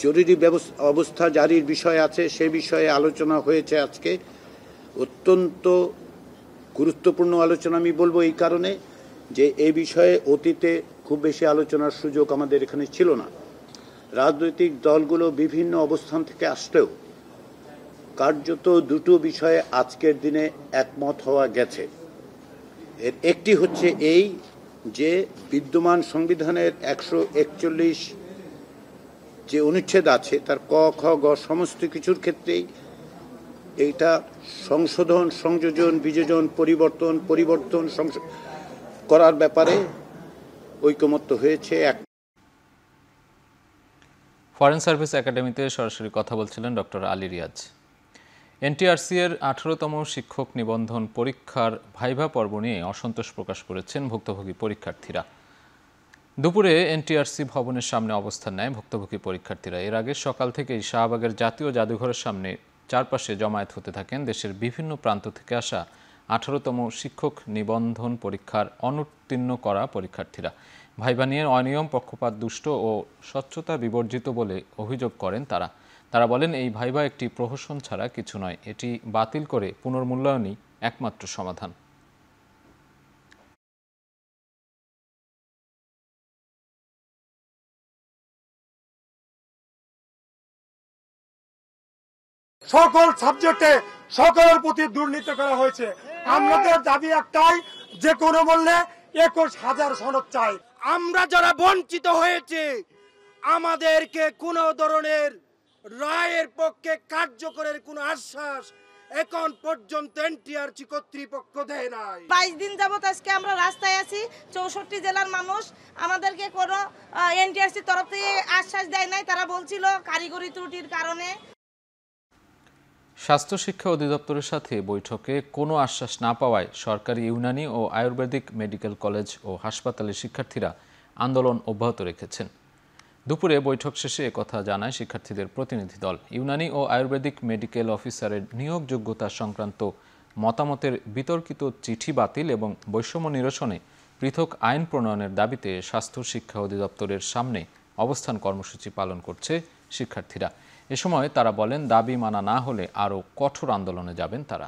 জরুরি অবস্থা জারির বিষয় আছে সে বিষয়ে আলোচনা হয়েছে আজকে। অত্যন্ত গুরুত্বপূর্ণ আলোচনা আমি বলবো এই কারণে যে এই বিষয়ে অতীতে খুব বেশি আলোচনার সুযোগ আমাদের এখানে ছিল না। রাজনৈতিক দলগুলো বিভিন্ন অবস্থান থেকে আসলেও কার্যত দুটো বিষয়ে আজকের দিনে একমত হওয়া গেছে। এর একটি হচ্ছে এই যে বিদ্যমান সংবিধানের 141 যে অনুচ্ছেদ আছে তার ক খ গ সমস্ত কিছুর ক্ষেত্রেই এইটা সংশোধন, সংযোজন, বিযোজন, পরিবর্তন করার ব্যাপারে ঐকমত্য হয়েছে। ফরেন সার্ভিস একাডেমিতে সরাসরি কথা বলছিলেন ডক্টর আলী রিয়াজ। এনটিআরসি এর 18তম শিক্ষক নিবন্ধন পরীক্ষার ভাইভা পর্ব নিয়ে অসন্তোষ প্রকাশ করেছেন ভুক্তভোগী পরীক্ষার্থীরা। দুপুরে এনটিআরসি ভবনের সামনে অবস্থান নেয় ভুক্তভোগী পরীক্ষার্থীরা। এর আগে সকাল থেকেই শাহবাগের জাতীয় জাদুঘরের সামনে চারপাশে জমায়েত হতে থাকেন দেশের বিভিন্ন প্রান্ত থেকে আসা 18তম শিক্ষক নিবন্ধন পরীক্ষার অনুত্তীর্ণ করা পরীক্ষার্থীরা। ভাইভা নিয়ে অনিয়ম, পক্ষপাত দুষ্ট ও স্বচ্ছতা বিবর্জিত বলে অভিযোগ করেন তারা। তারা বলেন, এই ভাইভা একটি প্রহসন ছাড়া কিছু নয়, এটি বাতিল করে পুনর্মূল্যায়নই একমাত্র সমাধান। সকল সাবজেক্টে সকলের প্রতি দুর্নীতি করা হয়েছে। আমাদের দাবি একটাই, যে কোনো মূল্যে 21,000 সনদ চাই। আমরা যারা বঞ্চিত হয়েছে আমাদেরকে কোন ধরনের রায়ের পক্ষে কার্যকরের কোন আশ্বাস এখন পর্যন্ত এনটিআরসি কর্তৃপক্ষ দেয় নাই। 22 দিন যাবত আজকে আমরা রাস্তায় আছি। 64 জেলার মানুষ আমাদেরকে কোনো এনটিআরসি তরফ থেকে আশ্বাস দেয় নাই। তারা বলছিল কারিগরি ত্রুটির কারণে। স্বাস্থ্য শিক্ষা অধিদপ্তরের সাথে বৈঠকে কোনো আশ্বাস না পাওয়ায় সরকারি ইউনানি ও আয়ুর্বেদিক মেডিকেল কলেজ ও হাসপাতালের শিক্ষার্থীরা আন্দোলন অব্যাহত রেখেছেন। দুপুরে বৈঠক শেষে একথা জানায় শিক্ষার্থীদের প্রতিনিধি দল। ইউনানি ও আয়ুর্বেদিক মেডিকেল অফিসারের নিয়োগযোগ্যতা সংক্রান্ত মতামতের বিতর্কিত চিঠি বাতিল এবং বৈষম্য নিরসনে পৃথক আইন প্রণয়নের দাবিতে স্বাস্থ্য শিক্ষা অধিদপ্তরের সামনে অবস্থান কর্মসূচি পালন করছে শিক্ষার্থীরা। এ সময় তারা বলেন, দাবি মানা না হলে আরও কঠোর আন্দোলনে যাবেন তারা।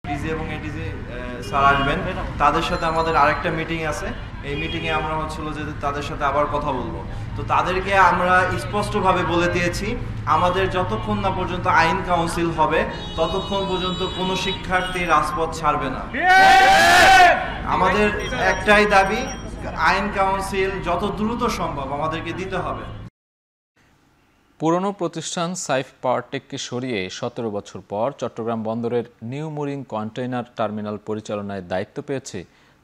ডিজি এবং এডিজি স্যার আসবেন, তাদের সাথে আমাদের আরেকটা মিটিং আছে। এই মিটিংয়ে আমরা হচ্ছিল যে তাদের সাথে আবার কথা বলবো। তো তাদেরকে আমরা স্পষ্টভাবে বলে দিয়েছি, আমাদের যতক্ষণ না পর্যন্ত আইন কাউন্সিল হবে ততক্ষণ পর্যন্ত কোনো শিক্ষার্থী রাজপথ ছাড়বে না। আমাদের একটাই দাবি, আইন কাউন্সিল যত দ্রুত সম্ভব আমাদেরকে দিতে হবে। পুরনো প্রতিষ্ঠান সাইফ পাওয়ারটেককে সরিয়ে 17 বছর পর চট্টগ্রাম বন্দরের নিউ মুরিং কন্টেইনার টার্মিনাল পরিচালনায় দায়িত্ব পেয়েছে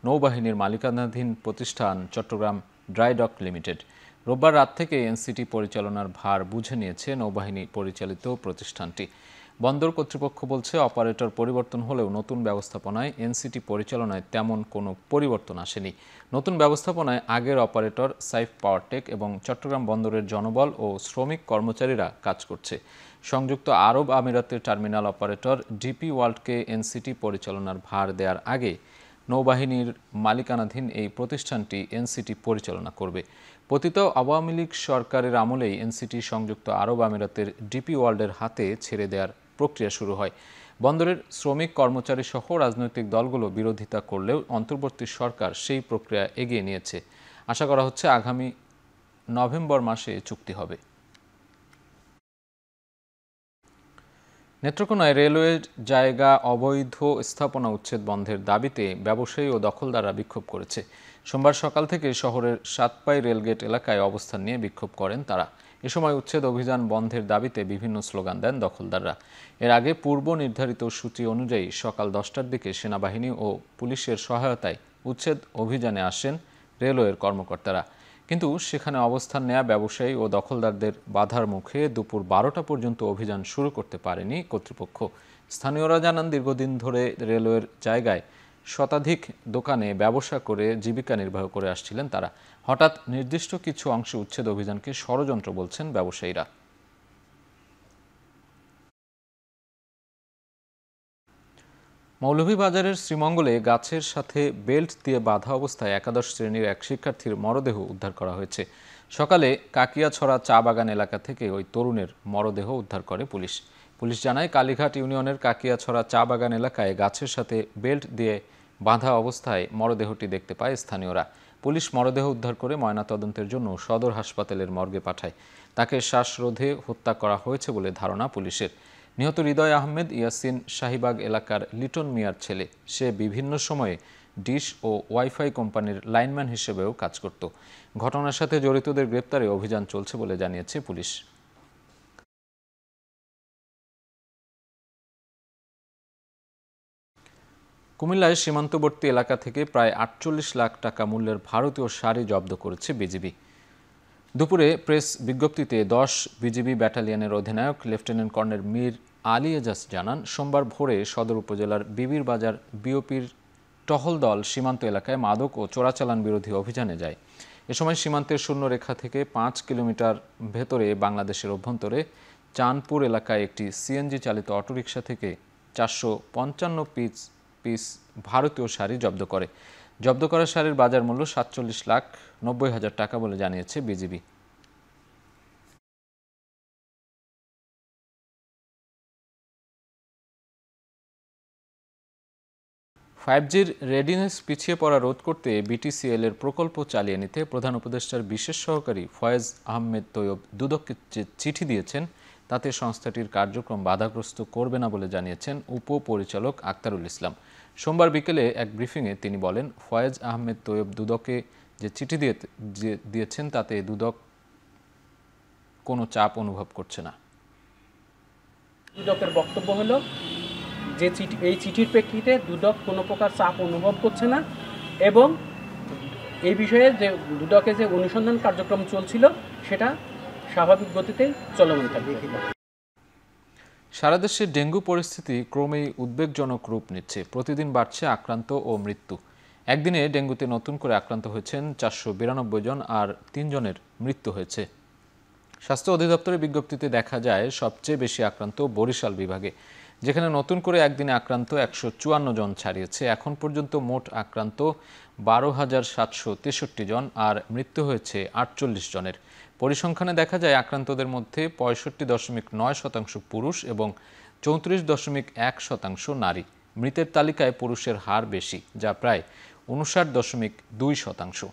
নৌবাহিনীর মালিকানাধীন প্রতিষ্ঠান চট্টগ্রাম ড্রাই ডক লিমিটেড। রোববার রাত থেকে এনসিটি পরিচালনার ভার বুঝে নিয়েছে নৌবাহিনী পরিচালিত প্রতিষ্ঠানটি। বন্দর কর্তৃপক্ষ বলছে, অপারেটর পরিবর্তন হলেও নতুন ব্যবস্থাপনায় এনসিটি পরিচালনায় তেমন কোনো পরিবর্তন আসেনি। নতুন ব্যবস্থাপনায় আগের অপারেটর সাইফ পাওয়ারটেক এবং চট্টগ্রাম বন্দরের জনবল ও শ্রমিক কর্মচারীরা কাজ করছে। সংযুক্ত আরব আমিরাতের টার্মিনাল অপারেটর ডিপি ওয়ার্ল্ডকে এনসিটি পরিচালনার ভার দেওয়ার আগে নৌবাহিনীর মালিকানাধীন এই প্রতিষ্ঠানটি এনসিটি পরিচালনা করবে। পতিত আওয়ামী লীগ সরকারের আমলেই এনসিটি সংযুক্ত আরব আমিরাতের ডিপি ওয়ার্ল্ডের হাতে ছেড়ে দেওয়ার প্রক্রিয়া শুরু হয়। বন্দরের শ্রমিক কর্মচারী সহ রাজনৈতিক দলগুলো বিরোধিতা করলেও অন্তর্বর্তী সরকার সেই প্রক্রিয়া এগিয়ে নিয়েছে। আশা করা হচ্ছে আগামী নভেম্বর মাসে চুক্তি হবে। নেত্রকোনায় রেলওয়ের জায়গা অবৈধ স্থাপনা উচ্ছেদ বন্ধের দাবিতে ব্যবসায়ী ও দখলদাররা বিক্ষোভ করেছে। সোমবার সকাল থেকে শহরের সাতপাই রেলগেট এলাকায় অবস্থান নিয়ে বিক্ষোভ করেন তারা। এ সময় উচ্ছেদ অভিযান বন্ধের দাবিতে বিভিন্ন স্লোগান দেন দখলদাররা। এর আগে পূর্ব নির্ধারিত সূচি অনুযায়ী সকাল 10টার দিকে সেনাবাহিনী ও পুলিশের সহায়তায় উচ্ছেদ অভিযানে আসেন রেলওয়ের কর্মকর্তারা। কিন্তু সেখানে অবস্থান নেয়া ব্যবসায়ী ও দখলদারদের বাধার মুখে দুপুর 12টা পর্যন্ত অভিযান শুরু করতে পারেনি কর্তৃপক্ষ। স্থানীয়রা জানান, দীর্ঘদিন ধরে রেলওয়ের জায়গায় শতাধিক দোকানে ব্যবসা করে জীবিকা নির্বাহ করে আসছিলেন তারা। হঠাৎ নির্দিষ্ট কিছু অংশে উচ্ছেদ অভিযানকে ষড়যন্ত্র বলছেন ব্যবসায়ীরা। মৌলভীবাজারের শ্রীমঙ্গলে গাছের সাথে বেল্ট দিয়ে বাঁধা অবস্থায় একাদশ শ্রেণীর এক শিক্ষার্থীর মরদেহ উদ্ধার করা হয়েছে। সকালে কাকিয়াছড়া চা বাগান এলাকা থেকে ওই তরুণের মরদেহ উদ্ধার করে পুলিশ। পুলিশ জানায়, কালীঘাট ইউনিয়নের কাকিয়াছড়া চা বাগান এলাকায় গাছের সাথে বেল্ট দিয়ে বাঁধা অবস্থায় মরদেহটি দেখতে পায় স্থানীয়রা। পুলিশ মরদেহ উদ্ধার করে ময়নাতদন্তের জন্য সদর হাসপাতালের মর্গে পাঠায়। তাকে শ্বাসরোধে হত্যা করা হয়েছে বলে ধারণা পুলিশের। নিহত হৃদয় আহমেদ ইয়াসিন শাহিবাগ এলাকার লিটন মিয়ার ছেলে। সে বিভিন্ন সময়ে ডিশ ও ওয়াইফাই কোম্পানির লাইনম্যান হিসেবেও কাজ করত। ঘটনার সাথে জড়িতদের গ্রেপ্তারে অভিযান চলছে বলে জানিয়েছে পুলিশ। কুমিল্লায় সীমান্তবর্তী এলাকা থেকে প্রায় ৪৮ লাখ টাকা মূল্যের ভারতীয় শাড়ি জব্দ করেছে বিজিবি। দুপুরে প্রেস বিজ্ঞপ্তিতে 10 বিজিবি ব্যাটালিয়নের অধিনায়ক লেফটেন্যান্ট কর্নেল মীর আলী এজাজ জানান, সোমবার ভোরে সদর উপজেলার বিবির বাজার বিওপির টহল দল সীমান্ত এলাকায় মাদক ও চোরাচালান বিরোধী অভিযানে যায়। এ সময় সীমান্তের শূন্যরেখা থেকে 5 কিলোমিটার ভেতরে বাংলাদেশের অভ্যন্তরে চাঁদপুর এলাকায় একটি সিএনজি চালিত অটোরিকশা থেকে 455 পিস ভারতীয় শাড়ি জব্দ করে। জব্দ করা শাড়ির বাজার মূল্য 47,90,000 টাকা বলে জানিয়েছে বিজিবি। ফাইভজির রেডিনেস পিছিয়ে পড়া রোধ করতে বিটিসিএল এর প্রকল্প চালিয়ে নিতে প্রধান উপদেষ্টার বিশেষ সহকারী ফয়েজ আহমেদ তৈয়ব দুদককে যে চিঠি দিয়েছেন, তাতে সংস্থাটির কার্যক্রম বাধাগ্রস্ত করবে না বলে জানিয়েছেন উপপরিচালক আক্তারুল ইসলাম। সোমবার বিকেলে এক ব্রিফিংয়ে তিনি বলেন, ফয়েজ আহমেদ তৈয়ব দুদকে যে চিঠি দিয়েছেন তাতে দুদক কোনো চাপ অনুভব করছে না। দুদকের বক্তব্য হলো যে এই চিঠির প্রেক্ষিতে দুদক কোনো প্রকার চাপ অনুভব করছে না এবং এই বিষয়ে যে দুদকে যে অনুসন্ধান কার্যক্রম চলছিল সেটা স্বাভাবিক গতিতেই চলমান থাকবে। সারা দেশে ডেঙ্গু পরিস্থিতি ক্রমেই উদ্বেগজনক রূপ নিচ্ছে। প্রতিদিন বাড়ছে আক্রান্ত ও মৃত্যু। একদিনে ডেঙ্গুতে নতুন করে আক্রান্ত হয়েছেন 492 জন, আর 3 জনের মৃত্যু হয়েছে। স্বাস্থ্য অধিদপ্তরের বিজ্ঞপ্তিতে দেখা যায়, সবচেয়ে বেশি আক্রান্ত বরিশাল বিভাগে, যেখানে নতুন করে একদিনে আক্রান্ত 154 জন ছাড়িয়েছে। এখন পর্যন্ত মোট আক্রান্ত 12,763 জন, আর মৃত্যু হয়েছে 48 জনের। পরিসংখ্যানে দেখা যায়, আক্রান্তদের মধ্যে 65.9% পুরুষ এবং 34.1% নারী। মৃতের তালিকায় পুরুষের হার বেশি, যা প্রায় 59.2%।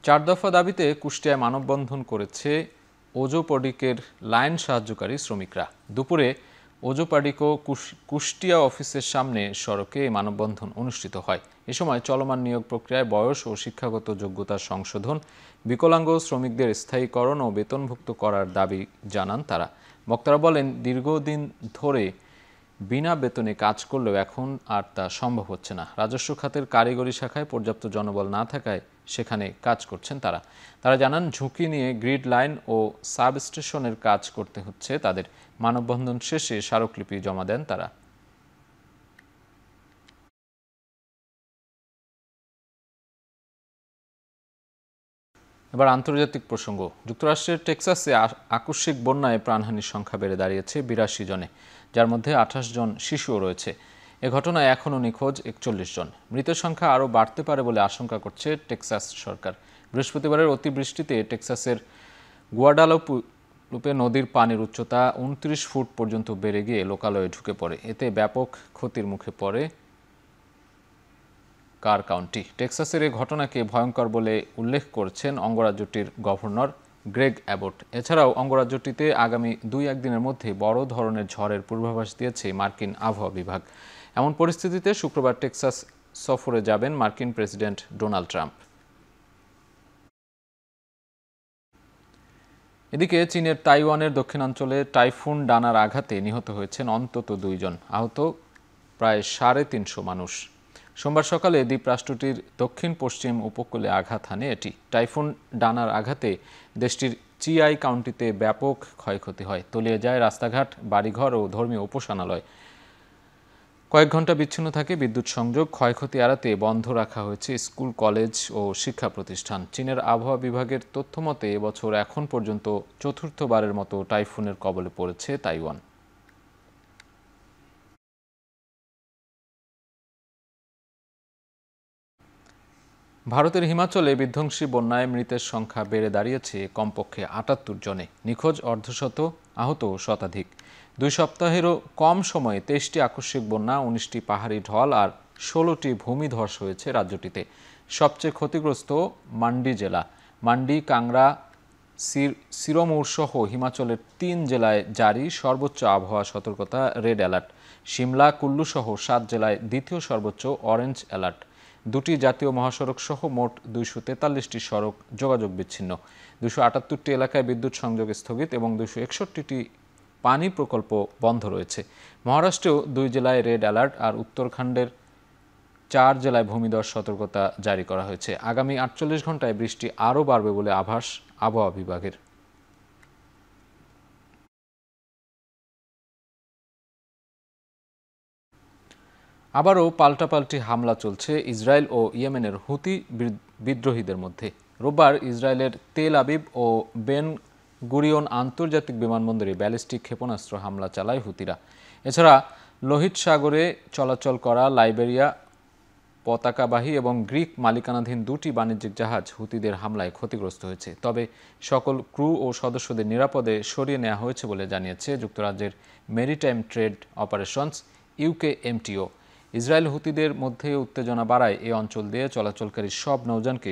চার দফা দাবিতে কুষ্টিয়ায় মানববন্ধন করেছে ওজোপডিকের লাইন সাহায্যকারী শ্রমিকরা। দুপুরে ওজোপাডিকো কুষ্টিয়া অফিসের সামনে সড়কে মানববন্ধন অনুষ্ঠিত হয়। এ সময় চলমান নিয়োগ প্রক্রিয়ায় বয়স ও শিক্ষাগত যোগ্যতার সংশোধন, বিকলাঙ্গ শ্রমিকদের স্থায়ীকরণ ও বেতনভুক্ত করার দাবি জানান তারা। বক্তারা বলেন, দীর্ঘদিন ধরে বিনা বেতনে কাজ করলেও এখন আর তা সম্ভব হচ্ছে না। রাজস্ব খাতের কারিগরি শাখায় পর্যাপ্ত জনবল না থাকায় সেখানে কাজ করছেন তারা। তারা জানান, ঝুঁকি নিয়ে গ্রিড লাইন ও সাবস্টেশনের কাজ করতে হচ্ছে তাদের। মানববন্ধন শেষে স্মারকলিপি জমা দেন তারা। এবার আন্তর্জাতিক প্রসঙ্গ। যুক্তরাষ্ট্রের টেক্সাসে আকস্মিক বন্যায় প্রাণহানির সংখ্যা বেড়ে দাঁড়িয়েছে 82 জনে, যার মধ্যে 28 জন শিশুও রয়েছে। এ ঘটনায় এখনও নিখোঁজ 41 জন। মৃতের সংখ্যা আরও বাড়তে পারে বলে আশঙ্কা করছে টেক্সাস সরকার। বৃহস্পতিবারের অতিবৃষ্টিতে টেক্সাসের গুয়াডালুপে নদীর পানির উচ্চতা 29 ফুট পর্যন্ত বেড়ে গিয়ে লোকালয়ে ঢুকে পড়ে। এতে ব্যাপক ক্ষতির মুখে পড়ে কার কাউন্টি। টেক্সাসের এই ঘটনাকে ভয়ঙ্কর বলে উল্লেখ করেছেন অঙ্গরাজ্যটির গভর্নর গ্রেগ অ্যাবট। এছাড়াও অঙ্গরাজ্যটিতে আগামী 2-1 দিনের মধ্যে বড় ধরনের ঝড়ের পূর্বাভাস দিয়েছে মার্কিন আবহাওয়া বিভাগ। এমন পরিস্থিতিতে শুক্রবার টেক্সাস সফরে যাবেন মার্কিন প্রেসিডেন্ট ডোনাল্ড ট্রাম্প। এদিকে চীনের তাইওয়ানের দক্ষিণাঞ্চলে টাইফুন ডানার আঘাতে নিহত হয়েছেন অন্তত 2 জন, আহত প্রায় 350 মানুষ। সোমবার সকালে দ্বীপরাষ্ট্রটির দক্ষিণ পশ্চিম উপকূলে আঘাত হানে এটি। টাইফুন ডানার আঘাতে দেশটির চিআই কাউন্টিতে ব্যাপক ক্ষয়ক্ষতি হয়। তলিয়ে যায় রাস্তাঘাট, বাড়িঘর ও ধর্মীয় উপাসনালয়। কয়েক ঘন্টা বিচ্ছিন্ন থাকে বিদ্যুৎ সংযোগ। ক্ষয়ক্ষতি এড়াতে বন্ধ রাখা হয়েছে স্কুল, কলেজ ও শিক্ষা প্রতিষ্ঠান। চীনের আবহাওয়া বিভাগের তথ্যমতে এবছর এখন পর্যন্ত চতুর্থবারের মতো টাইফুনের কবলে পড়েছে তাইওয়ান। ভারতের হিমাচলে বিধ্বংসী বন্যায় মৃতের সংখ্যা বেড়ে দাঁড়িয়েছে কমপক্ষে ৭৮ জনে। নিখোঁজ অর্ধশত, আহত শতাধিক। ২ সপ্তাহেরও কম সময়ে ২৩টি আকস্মিক বন্যা, ১৯টি পাহাড়ি ঢল আর ১৬টি ভূমিধস হয়েছে রাজ্যটিতে। সবচেয়ে ক্ষতিগ্রস্ত মান্ডি জেলা। মান্ডি, কাংড়া, সিরমৌর সহ হিমাচলের ৩ জেলায় জারি সর্বোচ্চ আবহাওয়া সতর্কতা রেড অ্যালার্ট। সিমলা, কুল্লু সহ ৭ জেলায় দ্বিতীয় সর্বোচ্চ অরেঞ্জ অ্যালার্ট। ২টি জাতীয় মহাসড়ক সহ মোট ২৪৩টি সড়ক যোগাযোগ বিচ্ছিন্ন। ২৭৮টি এলাকায় বিদ্যুৎ সংযোগ স্থগিত এবং ২৬১টি পানি প্রকল্প বন্ধ রয়েছে। মহারাষ্ট্রেও ২ জেলায় রেড অ্যালার্ট আর উত্তরাখণ্ডের ৪ জেলায় ভূমিধস সতর্কতা জারি করা হয়েছে। আগামী ৪৮ ঘন্টায় বৃষ্টি আরও বাড়বে বলে আভাস আবহাওয়া বিভাগের। আবারও পাল্টাপাল্টি হামলা চলছে ইসরায়েল ও ইয়েমেনের হুতি বিদ্রোহীদের মধ্যে। রোববার ইসরায়েলের তেল আবিব ও বেন গুরিয়ন আন্তর্জাতিক বিমানবন্দরে ব্যালিস্টিক ক্ষেপণাস্ত্র হামলা চালায় হুতিরা। এছাড়া লোহিত সাগরে চলাচল করা লাইবেরিয়া পতাকাবাহী এবং গ্রিক মালিকানাধীন 2টি বাণিজ্যিক জাহাজ হুতিদের হামলায় ক্ষতিগ্রস্ত হয়েছে। তবে সকল ক্রু ও সদস্যদের নিরাপদে সরিয়ে নেওয়া হয়েছে বলে জানিয়েছে যুক্তরাজ্যের maritime trade operations UKMTO। Israel হুতিদের মধ্যে উত্তেজনা বাড়ায় এই অঞ্চল দিয়ে চলাচলকারী সব নৌযানকে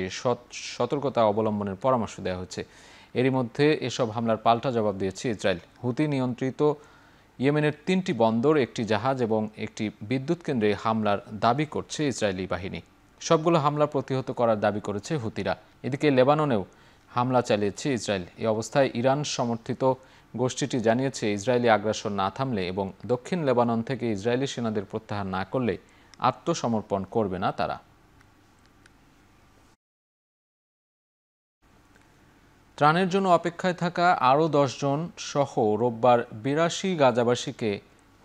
সতর্কতা অবলম্বনের পরামর্শ দেওয়া হয়েছে। এরই মধ্যে এসব হামলার পাল্টা জবাব দিয়েছে ইসরায়েল। হুতি নিয়ন্ত্রিত ইয়েমেনের 3টি বন্দর, একটি জাহাজ এবং একটি বিদ্যুৎ কেন্দ্রে হামলার দাবি করছে ইসরায়েলি বাহিনী। সবগুলো হামলা প্রতিহত করার দাবি করেছে হুতিরা। এদিকে লেবাননেও হামলা চালিয়েছে ইসরায়েল। এই অবস্থায় ইরান সমর্থিত গোষ্ঠীটি জানিয়েছে ইসরায়েলি আগ্রাসন না থামলে এবং দক্ষিণ লেবানন থেকে ইসরায়েলি সেনাদের প্রত্যাহার না করলে আত্মসমর্পণ করবে না তারা। ত্রাণের জন্য অপেক্ষায় থাকা আরও 10 জন সহ রোববার 82 গাজাবাসীকে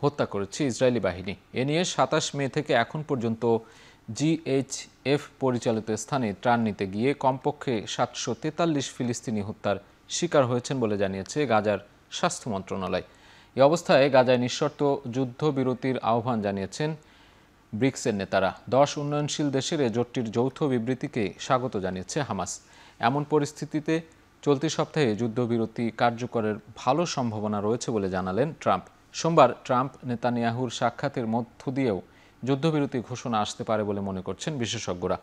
হত্যা করেছে ইসরায়েলি বাহিনী। এ নিয়ে 27 মে থেকে এখন পর্যন্ত GHF পরিচালিত স্থানে ত্রাণ নিতে গিয়ে কমপক্ষে 743 ফিলিস্তিনি হত্যার শিকার হয়েছেন বলে জানিয়েছে গাজার স্বাস্থ্য মন্ত্রণালয়। এই অবস্থায় গাজায় নিঃশর্ত যুদ্ধবিরতির আহ্বান জানিয়েছেন ব্রিক্সের নেতারা। 10 উন্নয়নশীল দেশের এ জোটটির যৌথ বিবৃতিকে স্বাগত জানিয়েছে হামাস। এমন পরিস্থিতিতে চলতি সপ্তাহে যুদ্ধবিরতি কার্যকরের ভালো সম্ভাবনা রয়েছে বলে জানালেন ট্রাম্প। সোমবার ট্রাম্প নেতানিয়াহুর সাক্ষাতের মধ্য দিয়েও যুদ্ধবিরতি ঘোষণা আসতে পারে বলে মনে করছেন বিশেষজ্ঞরা।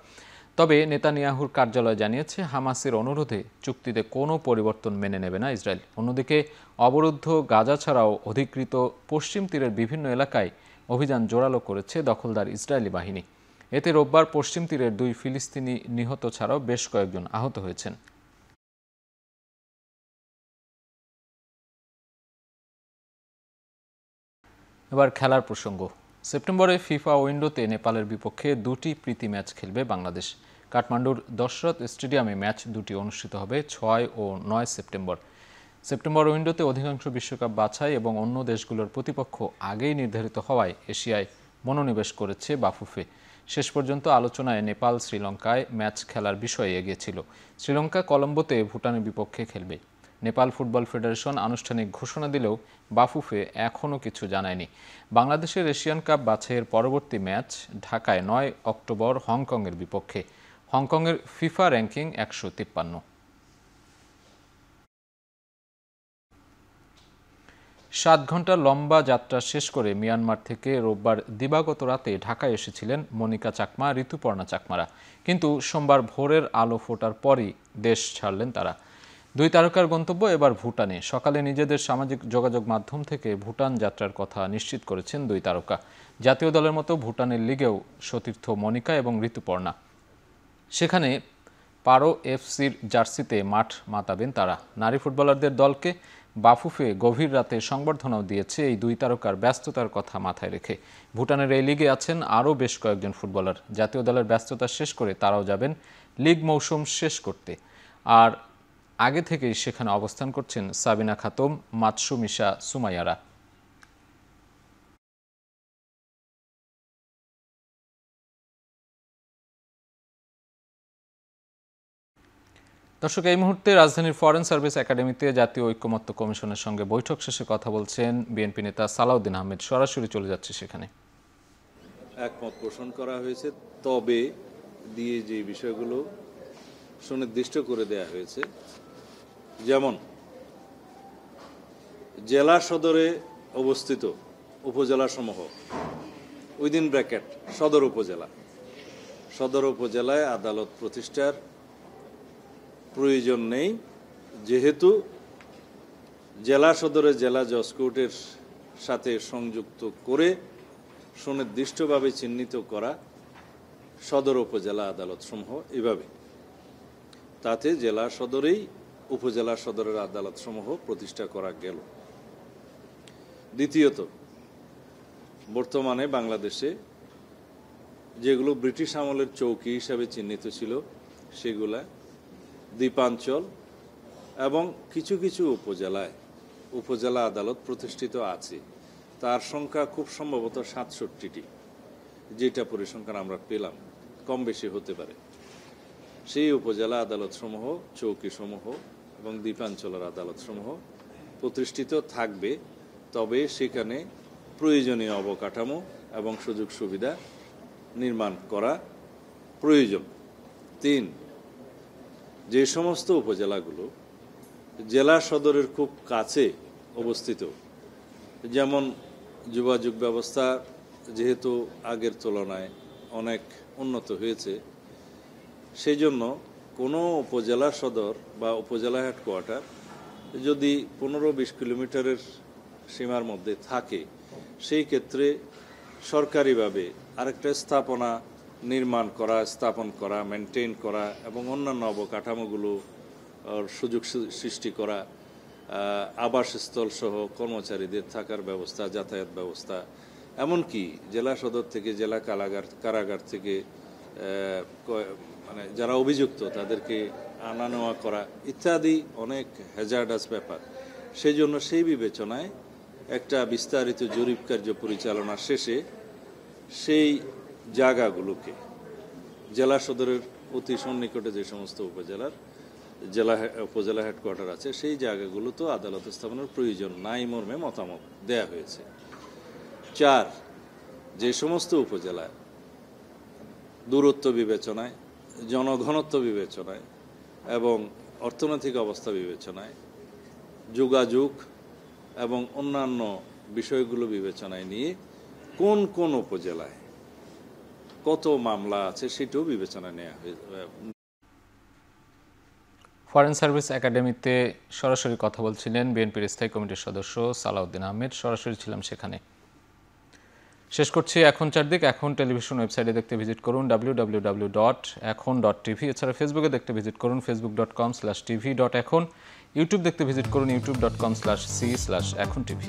তবে নেতানিয়াহুর কার্যালয় জানিয়েছে হামাসের অনুরোধে চুক্তিতে কোনো পরিবর্তন মেনে নেবে না ইসরায়েল। অন্যদিকে অবরুদ্ধ গাজা ছাড়াও অধিকৃত পশ্চিম তীরের বিভিন্ন এলাকায় অভিযান জোরালো করেছে দখলদার ইসরায়েলি বাহিনী। এতে রোববার পশ্চিম তীরের 2 ফিলিস্তিনি নিহত ছাড়াও বেশ কয়েকজন আহত হয়েছেন। এবার খেলার প্রসঙ্গ। সেপ্টেম্বরে ফিফা উইন্ডোতে নেপালের বিপক্ষে 2টি প্রীতি ম্যাচ খেলবে বাংলাদেশ। কাঠমান্ডুর দশরথ স্টেডিয়ামে ম্যাচ 2টি অনুষ্ঠিত হবে 6 ও 9 সেপ্টেম্বর। সেপ্টেম্বর উইন্ডোতে অধিকাংশ বিশ্বকাপ বাছাই এবং অন্য দেশগুলোর প্রতিপক্ষ আগেই নির্ধারিত হওয়ায় এশিয়ায় মনোনিবেশ করেছে বাফুফে। শেষ পর্যন্ত আলোচনায় নেপাল শ্রীলঙ্কায় ম্যাচ খেলার বিষয়ে এগিয়েছিল। শ্রীলঙ্কা কলম্বোতে ভুটানের বিপক্ষে খেলবে। নেপাল ফুটবল ফেডারেশন আনুষ্ঠানিক ঘোষণা দিলেও বাফুফে এখনও কিছু জানায়নি। বাংলাদেশের এশিয়ান কাপ বাছাইয়ের পরবর্তী ম্যাচ ঢাকায় 9 অক্টোবর হংকংয়ের বিপক্ষে। হংকংয়ের ফিফা র্যাঙ্কিং 153। 7 ঘন্টা লম্বা যাত্রা শেষ করে মিয়ানমার থেকে রোববার দিবাগত রাতে ঢাকায় এসেছিলেন মনিকা চাকমা, ঋতুপর্ণা চাকমারা। কিন্তু সোমবার ভোরের আলো ফোটার পরই দেশ ছাড়লেন তারা। 2 তারকার গন্তব্য এবার ভুটানে। সকালে নিজেদের সামাজিক যোগাযোগ মাধ্যম থেকে ভুটান যাত্রার কথা নিশ্চিত করেছেন 2 তারকা। জাতীয় দলের মতো ভুটানের লিগেও সতীর্থ মনিকা এবং ঋতুপর্ণা। সেখানে পারো FC'র জার্সিতে মাঠ মাতাবেন তারা। নারী ফুটবলারদের দলকে বাফুফে গভীর রাতে সংবর্ধনাও দিয়েছে এই দুই তারকার ব্যস্ততার কথা মাথায় রেখে। ভুটানের এই লিগে আছেন আরও বেশ কয়েকজন ফুটবলার। জাতীয় দলের ব্যস্ততা শেষ করে তারাও যাবেন লিগ মৌসুম শেষ করতে। আর আগে থেকেই সেখানে অবস্থান করছেন সাবিনা খাতুম, মাতসুমিশা, সুমাইয়ারা। দর্শক, এই মুহূর্তে রাজধানীর ফরেন সার্ভিস একাডেমিতে জাতীয় ঐক্যমত্য কমিশনের সঙ্গে বৈঠক শেষে কথা বলছেন বিএনপি নেতা সালাউদ্দিন আহমেদ। সরাসরি চলে যাচ্ছে সেখানে। একমত পোষণ করা হয়েছে, তবে দিয়ে যে বিষয়গুলো সুনির্দিষ্ট করে দেয়া হয়েছে, যেমন জেলা সদরে অবস্থিত উপজেলা সমূহ উইদিন ব্র্যাকেট সদর উপজেলায় আদালত প্রতিষ্ঠার প্রয়োজন নেই, যেহেতু জেলা সদরে জেলা জজ কোর্টের সাথে সংযুক্ত করে সুনির্দিষ্টভাবে চিহ্নিত করা সদর উপজেলা আদালত সমূহ এভাবে, তাতে জেলা সদরেই উপজেলা সদরের আদালত সমূহ প্রতিষ্ঠা করা গেল। দ্বিতীয়ত, বর্তমানে বাংলাদেশে যেগুলো ব্রিটিশ আমলের চৌকি হিসাবে চিহ্নিত ছিল সেগুলা দ্বীপাঞ্চল এবং কিছু কিছু উপজেলায় উপজেলা আদালত প্রতিষ্ঠিত আছে। তার সংখ্যা খুব সম্ভবত ৬৭টি, যেটা পরিসংখ্যান আমরা পেলাম, কম বেশি হতে পারে। সেই উপজেলা আদালত সমূহ, চৌকি সমূহ এবং দ্বীপাঞ্চলের আদালত সমূহ প্রতিষ্ঠিত থাকবে, তবে সেখানে প্রয়োজনীয় অবকাঠামো এবং সুযোগ সুবিধা নির্মাণ করা প্রয়োজন। ৩, যে সমস্ত উপজেলাগুলো জেলা সদরের খুব কাছে অবস্থিত, যেমন যোগাযোগ ব্যবস্থা যেহেতু আগের তুলনায় অনেক উন্নত হয়েছে, সেই জন্য কোনো উপজেলা সদর বা উপজেলা হেডকোয়ার্টার যদি 15-20 কিলোমিটারের সীমার মধ্যে থাকে, সেই ক্ষেত্রে সরকারিভাবে আরেকটা স্থাপনা নির্মাণ করা, স্থাপন করা, মেনটেন করা এবং অন্যান্য অবকাঠামোগুলো সুযোগ সৃষ্টি করা, আবাসস্থল সহ কর্মচারীদের থাকার ব্যবস্থা, যাতায়াত ব্যবস্থা, এমনকি জেলা সদর থেকে জেলা কারাগার থেকে মানে যারা অভিযুক্ত তাদেরকে আনা নেওয়া করা ইত্যাদি অনেক হ্যাজার্ডাস ব্যাপার। সেই জন্য সেই বিবেচনায় একটা বিস্তারিত জরিপ কার্য পরিচালনা শেষে সেই জায়গাগুলোকে জেলা সদরের অতি সন্নিকটে যে সমস্ত উপজেলা হেডকোয়ার্টার আছে, সেই জায়গাগুলোতেও আদালত স্থাপনের প্রয়োজন নাই মর্মে মতামত দেয়া হয়েছে। ৪, যে সমস্ত উপজেলায় দূরত্ব বিবেচনায়, জনঘনত্ব বিবেচনায় এবং অর্থনৈতিক অবস্থা বিবেচনায়, যোগাযোগ এবং অন্যান্য বিষয়গুলো বিবেচনায় নিয়ে কোন কোন উপজেলায় কত মামলা আছে সেটাও বিবেচনায় নেওয়া হয়েছে। ফরেন সার্ভিস একাডেমিতে সরাসরি কথা বলছিলেন বিএনপির স্থায়ী কমিটির সদস্য সালাউদ্দিন আহমেদ। সরাসরি ছিলাম সেখানে। শেষ করছি এখন চারদিক। এখন টেলিভিশন ওয়েবসাইটে দেখতে ভিজিট করুন www.ekhon.tv। এছাড়া ফেসবুকে দেখতে ভিজিট করুন facebook.com/tv.ekhon। ইউটিউব দেখতে ভিজিট করুন youtube.com/c/ekhon tv।